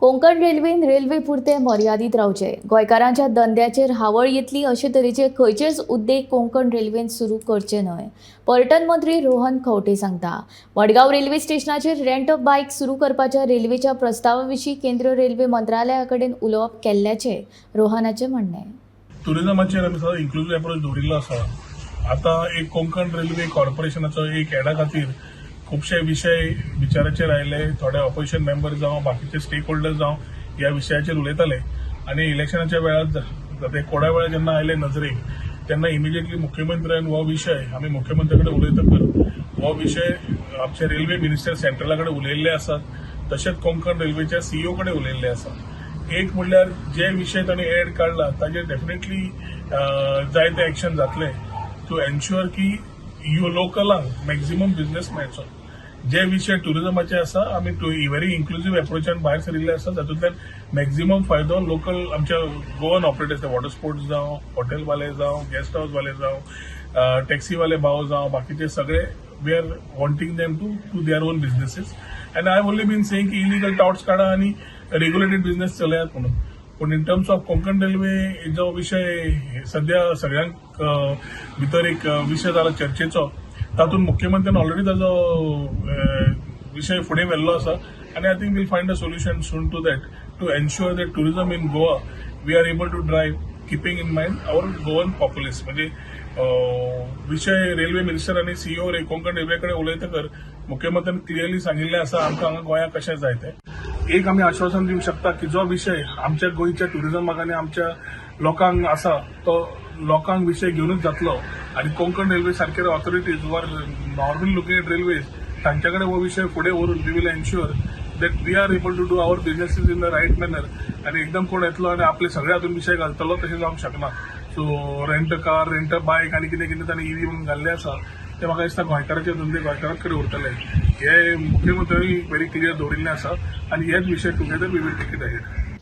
कोंकण रेल्वेन रेल्वे पुरते मर्यादीत रावचे, गोंयकारांच्या धंद्याचेर हावळ येतली अशे तरेचे खंयचेच उद्देग कोंकण रेल्वेन सुरू करचे न्हय, पर्यटन मंत्री रोहन खंवटे सांगता. मडगांव रेल्वे स्टेशनाचेर रेंट अ बायक सुरू करपाच्या रेल्वेच्या प्रस्तावा विशीं केंद्र रेल्वे मंत्रालया कडेन उलोवप केल्ल्याचें रोहनाचें म्हणणें. टुरिझमाचेर आमी सदां इन्क्लुझीव अप्रोच दवरिल्लो आसा. आता एक कोंकण रेल्वे कॉर्पोरेशनाचो एक एडा खातीर खुबशे विषय विचाराचेर आयले. थोडे ऑपोजिशन मेंबर जावं बाकीचे स्टेक होल्डर जावं ह्या विशयाचेर उलयताले आनी इलेक्शनाच्या वेळार ते कोडा वेळा जेन्ना आयले नजरेक तेन्ना इमिजिएटली मुख्यमंत्र्यान हो विशय आमी मुख्यमंत्री कडेन उलयतकर हो विशय आमचे रेल्वे मिनिस्टर सेंट्रला कडेन उलयल्ले आसात. तशेंच कोंकण रेल्वेच्या सीईओ कडेन उलयल्ले आसात. एक म्हणल्यार जे विशय तांणी एड काडला ताजेर डेफिनेटली जायते एक्शन जातले टू एन्श्युअर की यू लोकलांक मॅक्झिमम बिझनेस मेळचो. जे विषय टुरिझमाचे आसा आमी व्हेरी इन्क्लुझीव अप्रोचान भायर सरिल्ले आसा. तातूंतल्यान मॅक्झिमम फायदो लोकल आमच्या गोवन ऑपरेटर्स वॉटर स्पोर्ट्स जावं हॉटेलवाले जावं गेस्ट हाऊसवाले जावं टॅक्सीवाले भाव जावं बाकीचे सगळे we are wanting them to their own businesses. And I have only been saying की इलिगल टॉट्स काडा आनी रेग्युलेटेड बिझनेस चलयात म्हणून. पूण in terms of Konkan railway जो विषय सध्या सगळ्यांक भितर एक विषय जाला चर्चेचो, तातूंत मुख्यमंत्र्यान ऑलरेडी ताजो विषय फुडें व्हेल्लो आसा आनी I think will find a solution soon to that to ensure that tourism in Goa we are able to drive keeping in mind our Goan populace. म्हणजे विषय रेल्वे मिनिस्टर आनी सीईओ कोंकण रेल्वे कडेन उलयतकर मुख्यमंत्र्यान क्लियरली सांगिल्लें आसा आमकां हांगा गोंयांत कशें जाय तें. एक आमी आश्वासन दिवंक शकता की जो विषय आमच्या गोंयच्या टुरिझमाक आनी आमच्या लोकांक आसा तो लोकांक विषय घेवनूच जातलो आनी कोंकण रेल्वे सारखे ऑथॉरिटीज वर नॉर्मल लुकिंग एट रेल्वेज तांच्या कडेन हो विषय फुडें व्हरून we will ensure that we are able to do our businesses in the right manner. आनी एकदम कोण येतलो आनी आपले सगळे हातूंत विशय घालतलो तशें जावंक शकना. So rent a car rent a bike आनी कितें कितें तांणी ईव्ही म्हणून घाल्ले आसा ते म्हाका दिसता गोंयकाराचे धंदे गोंयकारांच कडेन उरतले. हे मुख्यमंत्र्यांनी व्हेरी क्लियर दवरिल्लें आसा आनी हेच विशय together we will take it ahead.